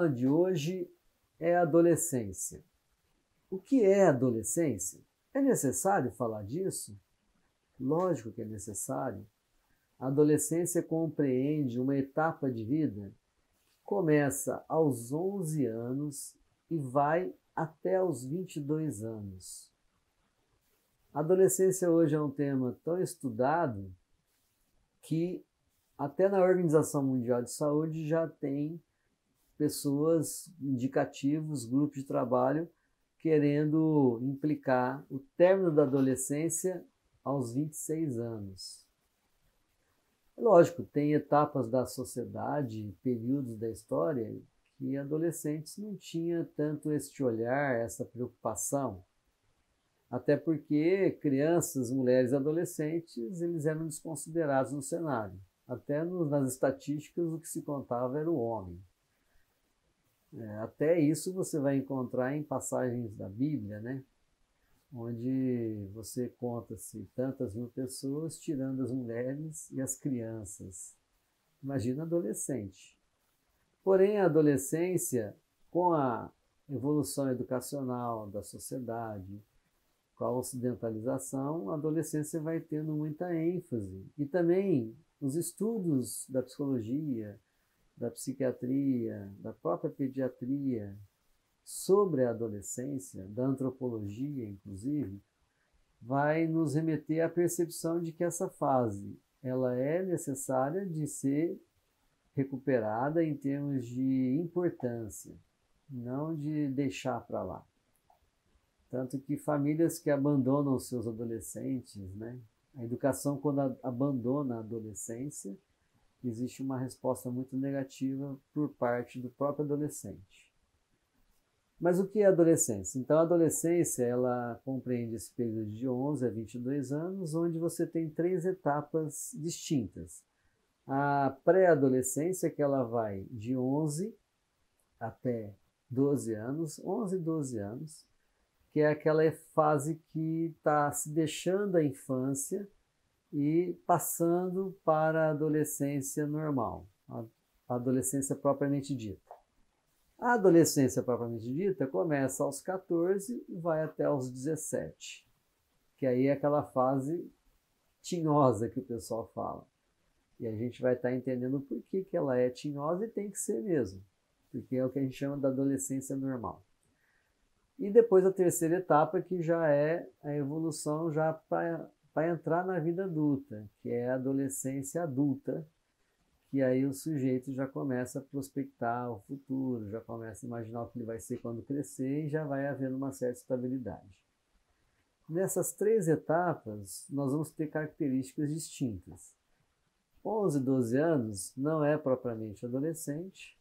tema de hoje é a adolescência. O que é adolescência? É necessário falar disso? Lógico que é necessário. A adolescência compreende uma etapa de vida que começa aos 11 anos e vai até os 22 anos. A adolescência hoje é um tema tão estudado que até na Organização Mundial de Saúde já tem pessoas indicativos, grupos de trabalho, querendo implicar o término da adolescência aos 26 anos. Lógico, tem etapas da sociedade, períodos da história, que adolescentes não tinham tanto este olhar, essa preocupação. Até porque crianças, mulheres e adolescentes, eles eram desconsiderados no cenário. Até nas estatísticas, o que se contava era o homem. Até isso você vai encontrar em passagens da Bíblia, né? Onde você conta-se tantas mil pessoas, tirando as mulheres e as crianças. Imagina adolescente. Porém, a adolescência, com a evolução educacional da sociedade, com a ocidentalização, a adolescência vai tendo muita ênfase. E também os estudos da psicologia, da psiquiatria, da própria pediatria, sobre a adolescência, da antropologia, inclusive, vai nos remeter à percepção de que essa fase ela é necessária de ser recuperada em termos de importância, não de deixar para lá. Tanto que famílias que abandonam seus adolescentes, né? A educação, quando abandona a adolescência, existe uma resposta muito negativa por parte do próprio adolescente. Mas o que é adolescência? Então, a adolescência ela compreende esse período de 11 a 22 anos, onde você tem 3 etapas distintas. A pré-adolescência, que ela vai de 11 até 12 anos, 11 e 12 anos, que é aquela fase que está se deixando a infância e passando para a adolescência normal, a adolescência propriamente dita. A adolescência propriamente dita começa aos 14 e vai até aos 17, que aí é aquela fase tinhosa que o pessoal fala. E a gente vai estar entendendo por que ela é tinhosa e tem que ser mesmo, porque é o que a gente chama de adolescência normal. E depois a terceira etapa, que já é a evolução já para entrar na vida adulta, que é a adolescência adulta, que aí o sujeito já começa a prospectar o futuro, já começa a imaginar o que ele vai ser quando crescer e já vai havendo uma certa estabilidade. Nessas 3 etapas, nós vamos ter características distintas. 11, 12 anos não é propriamente adolescente,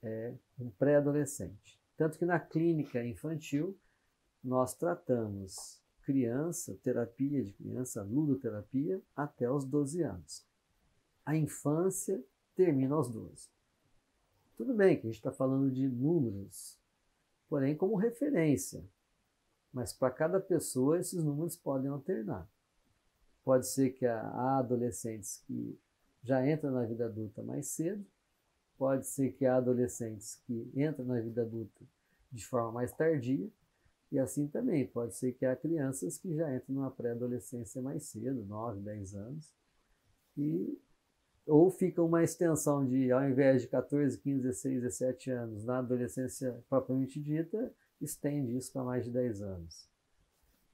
é um pré-adolescente. Tanto que na clínica infantil, nós tratamos criança, terapia de criança, ludoterapia, até os 12 anos. A infância termina aos 12. Tudo bem que a gente está falando de números, porém como referência. Mas para cada pessoa esses números podem alternar. Pode ser que há adolescentes que já entram na vida adulta mais cedo, pode ser que há adolescentes que entram na vida adulta de forma mais tardia, e assim também pode ser que há crianças que já entram numa pré-adolescência mais cedo, 9, 10 anos, ou fica uma extensão de, ao invés de 14, 15, 16, 17 anos, na adolescência propriamente dita, estende isso para mais de 10 anos.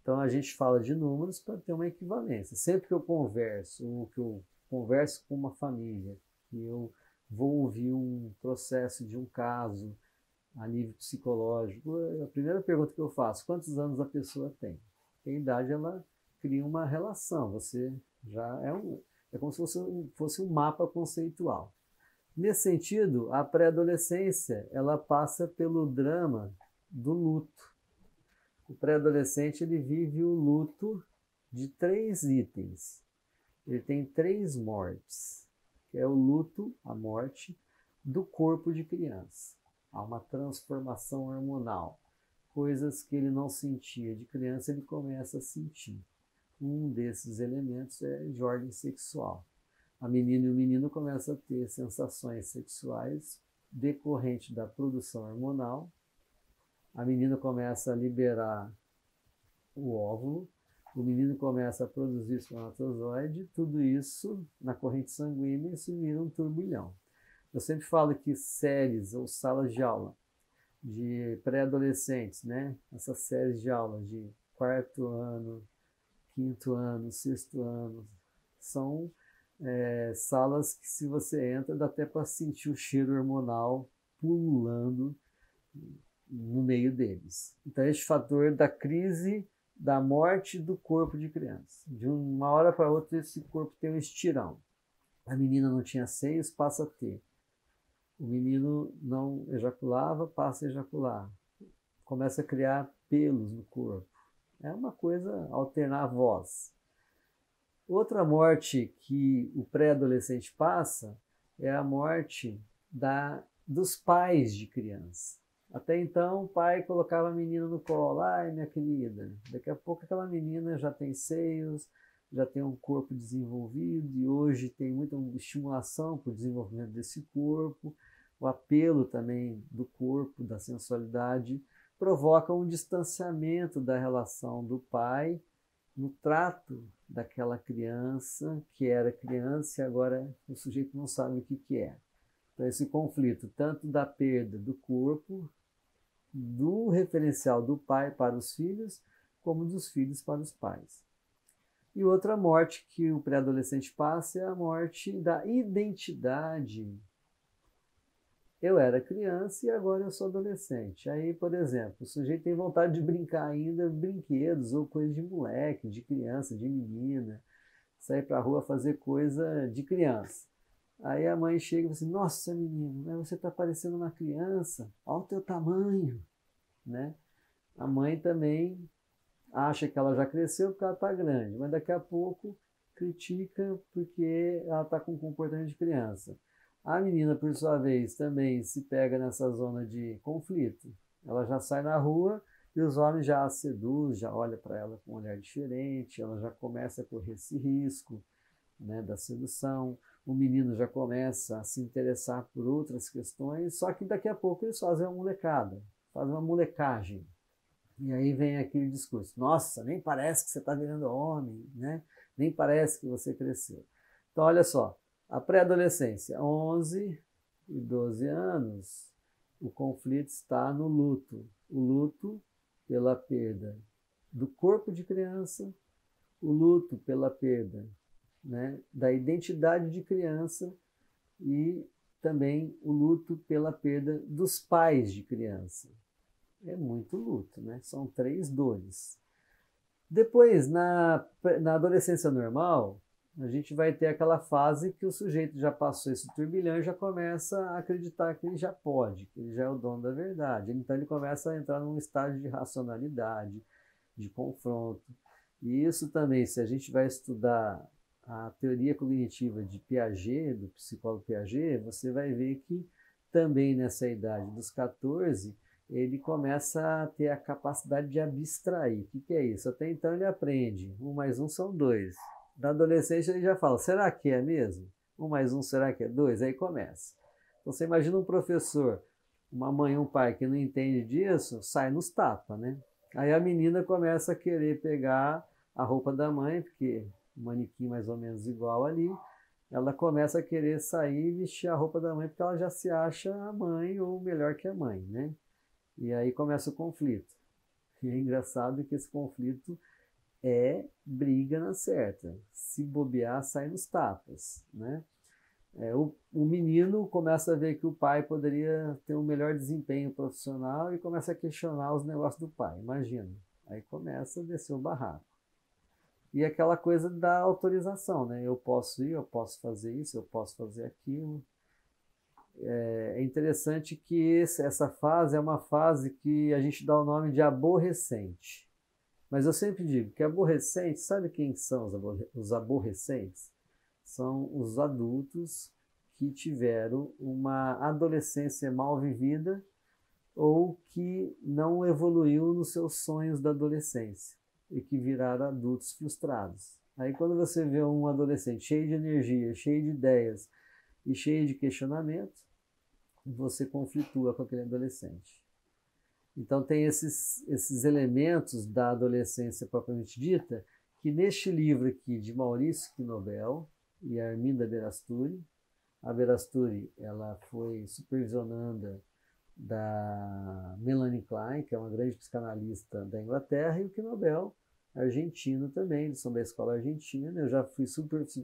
Então a gente fala de números para ter uma equivalência. Sempre que eu converso, ou que eu converso com uma família, que eu vou ouvir um processo de um caso a nível psicológico, a primeira pergunta que eu faço: quantos anos a pessoa tem? Porque a idade ela cria uma relação, você já é como se fosse um mapa conceitual. Nesse sentido, a pré-adolescência ela passa pelo drama do luto. O pré-adolescente ele vive o luto de 3 itens. Ele tem 3 mortes, que é o luto, a morte, do corpo de criança. Há uma transformação hormonal. Coisas que ele não sentia de criança, ele começa a sentir. Um desses elementos é de ordem sexual. A menina e o menino começam a ter sensações sexuais decorrente da produção hormonal. A menina começa a liberar o óvulo, o menino começa a produzir espermatozoide, tudo isso na corrente sanguínea, isso vira um turbilhão. Eu sempre falo que séries ou salas de aula de pré-adolescentes, né? Essas séries de aula de quarto ano, quinto ano, sexto ano, são salas que, se você entra, dá até para sentir o cheiro hormonal pululando no meio deles. Então, este fator da crise, da morte do corpo de criança. De uma hora para outra, esse corpo tem um estirão. A menina não tinha seios, passa a ter. O menino não ejaculava, passa a ejacular. Começa a criar pelos no corpo. É uma coisa, alternar a voz. Outra morte que o pré-adolescente passa é a morte dos pais de criança. Até então, o pai colocava a menina no colo. Ai, minha querida, daqui a pouco aquela menina já tem seios, já tem um corpo desenvolvido, e hoje tem muita estimulação para o desenvolvimento desse corpo. O apelo também do corpo, da sensualidade, provoca um distanciamento da relação do pai no trato daquela criança, que era criança e agora o sujeito não sabe o que é. Então, esse conflito, tanto da perda do corpo, do referencial do pai para os filhos, como dos filhos para os pais. E outra morte que o pré-adolescente passa é a morte da identidade. Eu era criança e agora eu sou adolescente. Aí, por exemplo, o sujeito tem vontade de brincar ainda brinquedos ou coisa de moleque, de criança, de menina, sair para a rua fazer coisa de criança. Aí a mãe chega e fala assim: nossa, menino, mas você está parecendo uma criança, olha o teu tamanho, né? A mãe também acha que ela já cresceu porque ela está grande, mas daqui a pouco critica porque ela está com um comportamento de criança. A menina, por sua vez, também se pega nessa zona de conflito. Ela já sai na rua e os homens já a seduzem, já olham para ela com um olhar diferente, ela já começa a correr esse risco, né, da sedução. O menino já começa a se interessar por outras questões, só que daqui a pouco eles fazem uma molecada, fazem uma molecagem. E aí vem aquele discurso: nossa, nem parece que você está virando homem, né? Nem parece que você cresceu. Então, olha só, a pré-adolescência, 11 e 12 anos, o conflito está no luto. O luto pela perda do corpo de criança, o luto pela perda, né, da identidade de criança e também o luto pela perda dos pais de criança. É muito luto, né? São 3 dores. Depois, na adolescência normal, a gente vai ter aquela fase que o sujeito já passou esse turbilhão e já começa a acreditar que ele já pode, que ele já é o dono da verdade. Então ele começa a entrar num estágio de racionalidade, de confronto. E isso também, se a gente vai estudar a teoria cognitiva de Piaget, do psicólogo Piaget, você vai ver que também nessa idade dos 14, ele começa a ter a capacidade de abstrair. O que é isso? Até então ele aprende, 1 mais 1 são 2. Na adolescência ele já fala: será que é mesmo? 1 mais 1 será que é 2? Aí começa. Então você imagina um professor, uma mãe e um pai que não entende disso, sai nos tapas, né? Aí a menina começa a querer pegar a roupa da mãe, porque o manequim mais ou menos igual ali, ela começa a querer sair e vestir a roupa da mãe porque ela já se acha a mãe ou melhor que a mãe, né? E aí começa o conflito. E é engraçado que esse conflito é briga na certa. Se bobear, sai nos tapas, né? O menino começa a ver que o pai poderia ter um melhor desempenho profissional e começa a questionar os negócios do pai, imagina. Aí começa a descer o barraco. E aquela coisa da autorização, né? Eu posso ir, eu posso fazer isso, eu posso fazer aquilo. É interessante que essa fase é uma fase que a gente dá o nome de aborrecente. Mas eu sempre digo que aborrecente, sabe quem são os aborrecentes? São os adultos que tiveram uma adolescência mal vivida ou que não evoluiu nos seus sonhos da adolescência e que viraram adultos frustrados. Aí quando você vê um adolescente cheio de energia, cheio de ideias e cheio de questionamentos, você conflitua com aquele adolescente. Então tem esses elementos da adolescência propriamente dita, que neste livro aqui de Maurício Knobel e Arminda Berasturi, a Berasturi ela foi supervisionanda da Melanie Klein, que é uma grande psicanalista da Inglaterra, e o Knobel, argentino também, eles são da escola argentina. Eu já fui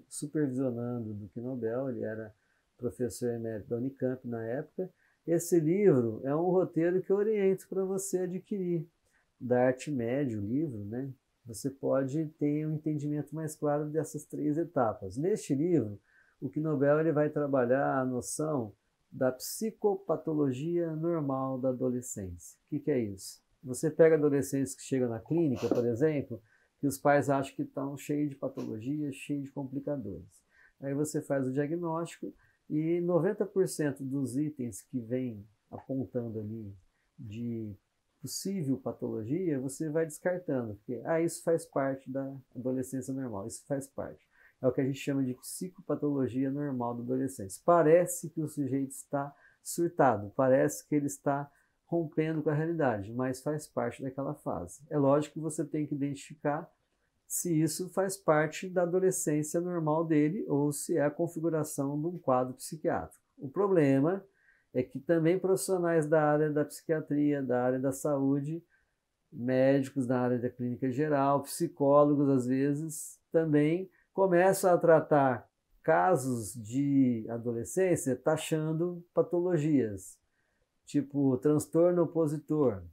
supervisionando do Knobel, ele era professor emérito da Unicamp na época. Esse livro é um roteiro que eu oriento para você adquirir, da Arte Média, o livro, né? Você pode ter um entendimento mais claro dessas 3 etapas. Neste livro, o Knobel ele vai trabalhar a noção da psicopatologia normal da adolescência. O que é isso? Você pega adolescentes que chegam na clínica, por exemplo, que os pais acham que estão cheios de patologias, cheios de complicadores. Aí você faz o diagnóstico e 90% dos itens que vem apontando ali de possível patologia, você vai descartando, porque isso faz parte da adolescência normal, isso faz parte. É o que a gente chama de psicopatologia normal da adolescência. Parece que o sujeito está surtado, parece que ele está rompendo com a realidade, mas faz parte daquela fase. É lógico que você tem que identificar se isso faz parte da adolescência normal dele ou se é a configuração de um quadro psiquiátrico. O problema é que também profissionais da área da psiquiatria, da área da saúde, médicos da área da clínica geral, psicólogos às vezes, também começam a tratar casos de adolescência taxando patologias, tipo transtorno opositor,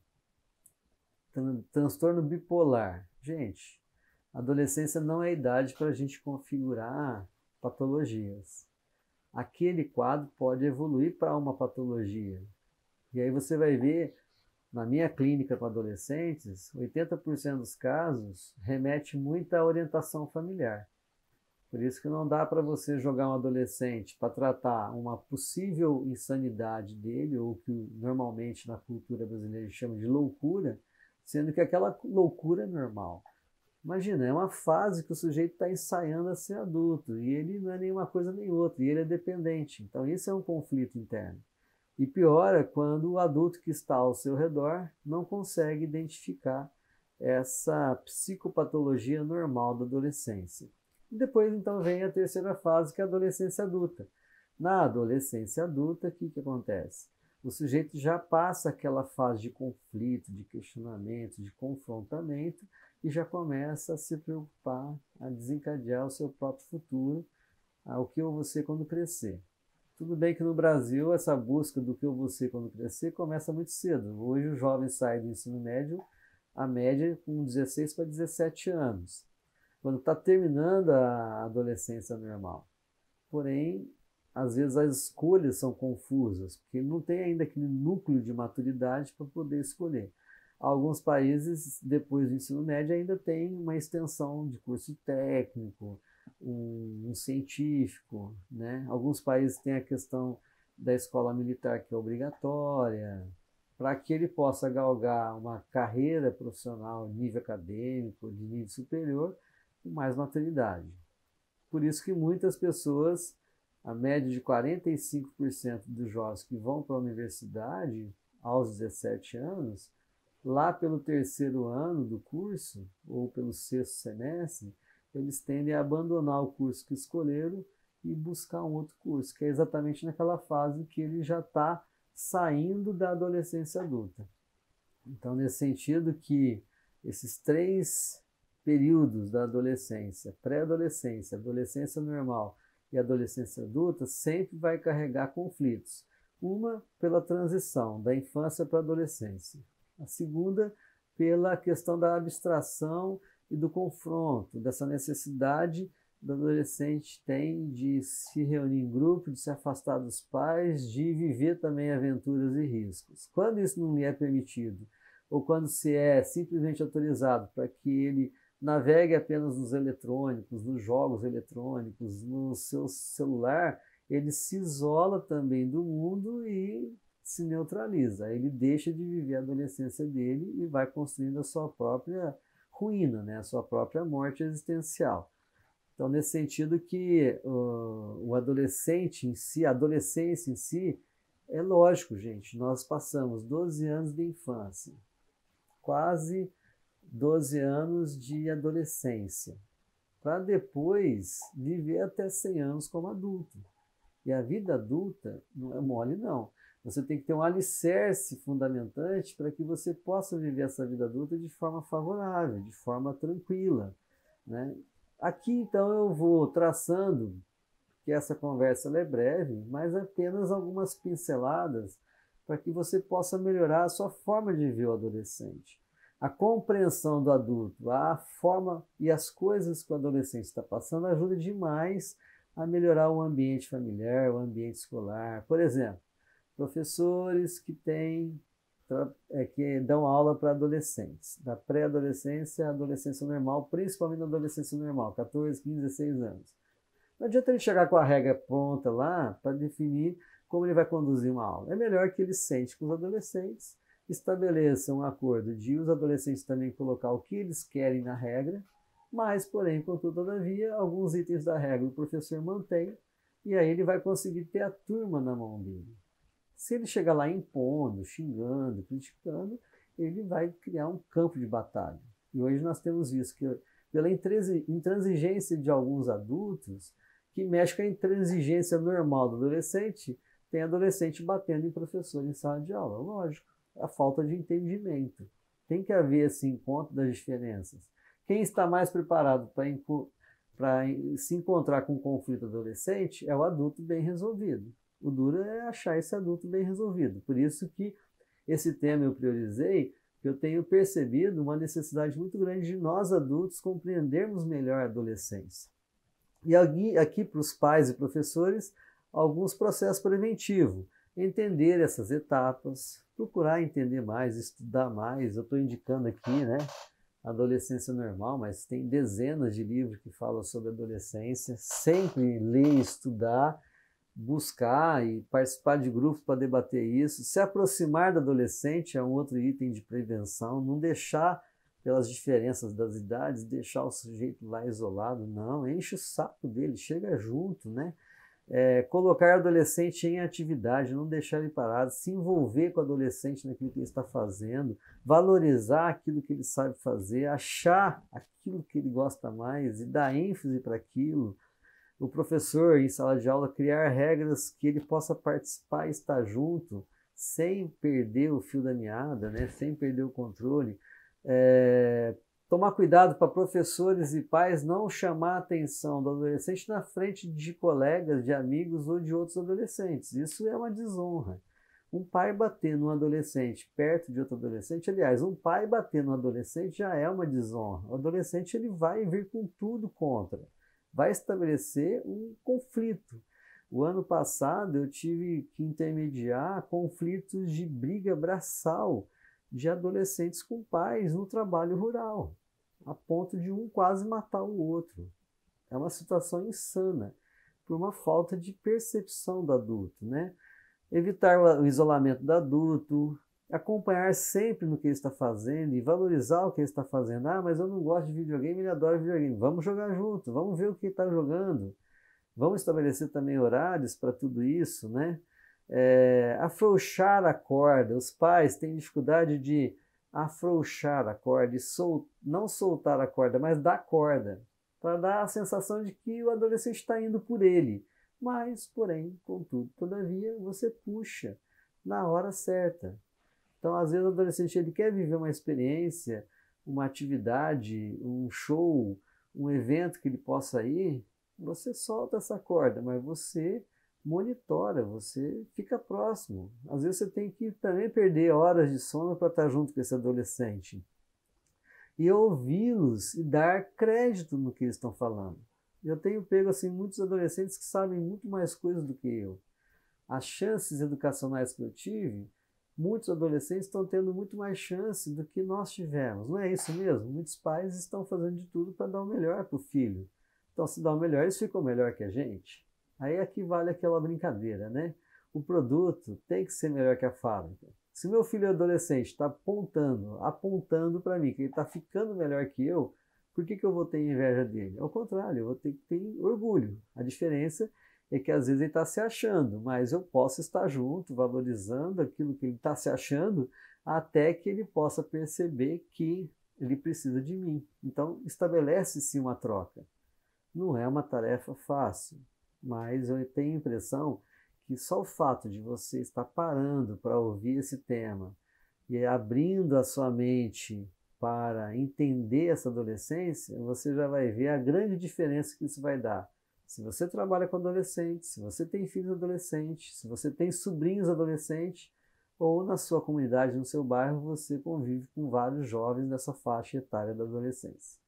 transtorno bipolar. Gente, a adolescência não é a idade para a gente configurar patologias. Aquele quadro pode evoluir para uma patologia. E aí você vai ver, na minha clínica para adolescentes, 80% dos casos remete muito à orientação familiar. Por isso que não dá para você jogar um adolescente para tratar uma possível insanidade dele, ou que normalmente na cultura brasileira chama de loucura, sendo que aquela loucura é normal. Imagina, é uma fase que o sujeito está ensaiando a ser adulto, e ele não é nenhuma coisa nem outra, e ele é dependente. Então isso é um conflito interno. E piora quando o adulto que está ao seu redor não consegue identificar essa psicopatologia normal da adolescência. E depois, então, vem a terceira fase, que é a adolescência adulta. Na adolescência adulta, o que acontece? O sujeito já passa aquela fase de conflito, de questionamento, de confrontamento, e já começa a se preocupar, a desencadear o seu próprio futuro, o que eu vou ser quando crescer. Tudo bem que no Brasil essa busca do que eu vou ser quando crescer começa muito cedo. Hoje o jovem sai do ensino médio, a média com 16 para 17 anos, quando está terminando a adolescência normal. Porém, às vezes as escolhas são confusas, porque não tem ainda aquele núcleo de maturidade para poder escolher. Alguns países, depois do ensino médio, ainda tem uma extensão de curso técnico, um científico, né? Alguns países têm a questão da escola militar, que é obrigatória, para que ele possa galgar uma carreira profissional, nível acadêmico, de nível superior, com mais maturidade. Por isso que muitas pessoas, a média de 45% dos jovens que vão para a universidade aos 17 anos, lá pelo 3º ano do curso, ou pelo 6º semestre, eles tendem a abandonar o curso que escolheram e buscar um outro curso, que é exatamente naquela fase que ele já está saindo da adolescência adulta. Então, nesse sentido que esses 3 períodos da adolescência, pré-adolescência, adolescência normal e adolescência adulta, sempre vai carregar conflitos. Uma, pela transição da infância para a adolescência. A segunda, pela questão da abstração e do confronto, dessa necessidade do adolescente tem de se reunir em grupo, de se afastar dos pais, de viver também aventuras e riscos. Quando isso não lhe é permitido, ou quando se é simplesmente autorizado para que ele navegue apenas nos eletrônicos, nos jogos eletrônicos, no seu celular, ele se isola também do mundo e se neutraliza. Ele deixa de viver a adolescência dele e vai construindo a sua própria ruína, né? A sua própria morte existencial. Então, nesse sentido que o adolescente em si, a adolescência em si, É lógico, gente, nós passamos 12 anos de infância, quase 12 anos de adolescência, para depois viver até 100 anos como adulto. E a vida adulta não é mole, não. Você tem que ter um alicerce fundamentante para que você possa viver essa vida adulta de forma favorável, de forma tranquila, né? Aqui, então, eu vou traçando, que essa conversa é breve, mas apenas algumas pinceladas para que você possa melhorar a sua forma de ver o adolescente. A compreensão do adulto, a forma e as coisas que o adolescente está passando ajuda demais a melhorar o ambiente familiar, o ambiente escolar. Por exemplo, professores que dão aula para adolescentes, da pré-adolescência à adolescência normal, principalmente na adolescência normal, 14, 15, 16 anos. Não adianta ele chegar com a regra pronta lá para definir como ele vai conduzir uma aula. É melhor que ele sente com os adolescentes, estabeleça um acordo de os adolescentes também colocar o que eles querem na regra, mas, porém, contudo, todavia, alguns itens da regra o professor mantém, e aí ele vai conseguir ter a turma na mão dele. Se ele chegar lá impondo, xingando, criticando, ele vai criar um campo de batalha. E hoje nós temos visto que, pela intransigência de alguns adultos, que mexe com a intransigência normal do adolescente, tem adolescente batendo em professor em sala de aula. Lógico, a falta de entendimento. Tem que haver esse encontro das diferenças. Quem está mais preparado para se encontrar com um conflito adolescente é o adulto bem resolvido. O duro é achar esse adulto bem resolvido. Por isso que esse tema eu priorizei, que eu tenho percebido uma necessidade muito grande de nós adultos compreendermos melhor a adolescência. E aqui para os pais e professores, alguns processos preventivos. Entender essas etapas, procurar entender mais, estudar mais. Eu estou indicando aqui, né, Adolescência Normal, mas tem dezenas de livros que falam sobre adolescência. Sempre ler, estudar, buscar e participar de grupos para debater isso. Se aproximar do adolescente é um outro item de prevenção. Não deixar, pelas diferenças das idades, deixar o sujeito lá isolado. Não, enche o saco dele, chega junto, né? Colocar o adolescente em atividade, não deixar ele parado, se envolver com o adolescente naquilo que ele está fazendo, valorizar aquilo que ele sabe fazer, achar aquilo que ele gosta mais e dar ênfase para aquilo. O professor, em sala de aula, criar regras que ele possa participar e estar junto, sem perder o fio da meada, né? Sem perder o controle. Tomar cuidado para professores e pais não chamar a atenção do adolescente na frente de colegas, de amigos ou de outros adolescentes. Isso é uma desonra. Um pai bater num adolescente perto de outro adolescente, aliás, um pai bater num adolescente já é uma desonra. O adolescente ele vai vir com tudo contra, vai estabelecer um conflito. O ano passado eu tive que intermediar conflitos de briga braçal de adolescentes com pais no trabalho rural, a ponto de um quase matar o outro. É uma situação insana, por uma falta de percepção do adulto, né? Evitar o isolamento do adulto, acompanhar sempre no que ele está fazendo e valorizar o que ele está fazendo. Ah, mas eu não gosto de videogame, ele adora videogame. Vamos jogar junto, vamos ver o que ele está jogando. Vamos estabelecer também horários para tudo isso, né? Afrouxar a corda. Os pais têm dificuldade de afrouxar a corda, não soltar a corda, mas dar corda, para dar a sensação de que o adolescente está indo por ele. Mas, porém, contudo, todavia, você puxa na hora certa. Então, às vezes, o adolescente ele quer viver uma experiência, uma atividade, um show, um evento que ele possa ir, você solta essa corda, mas você monitora, você fica próximo. Às vezes você tem que também perder horas de sono para estar junto com esse adolescente. E ouvi-los e dar crédito no que eles estão falando. Eu tenho pego assim, muitos adolescentes que sabem muito mais coisas do que eu. As chances educacionais que eu tive, muitos adolescentes estão tendo muito mais chance do que nós tivemos. Não é isso mesmo? Muitos pais estão fazendo de tudo para dar o melhor para o filho. Então, se dá o melhor, eles ficam melhor que a gente. Aí aqui vale aquela brincadeira, né? O produto tem que ser melhor que a fábrica. Se meu filho adolescente está apontando para mim que ele está ficando melhor que eu, por que eu vou ter inveja dele? Ao contrário, eu vou ter que ter orgulho. A diferença é que às vezes ele está se achando, mas eu posso estar junto, valorizando aquilo que ele está se achando, até que ele possa perceber que ele precisa de mim. Então, estabelece-se uma troca. Não é uma tarefa fácil, mas eu tenho a impressão que só o fato de você estar parando para ouvir esse tema e abrindo a sua mente para entender essa adolescência, você já vai ver a grande diferença que isso vai dar. Se você trabalha com adolescentes, se você tem filhos adolescentes, se você tem sobrinhos adolescentes, ou na sua comunidade, no seu bairro, você convive com vários jovens dessa faixa etária da adolescência.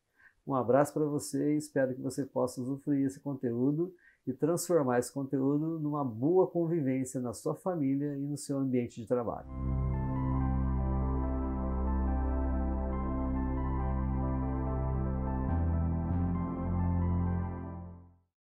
Um abraço para você e espero que você possa usufruir esse conteúdo e transformar esse conteúdo numa boa convivência na sua família e no seu ambiente de trabalho.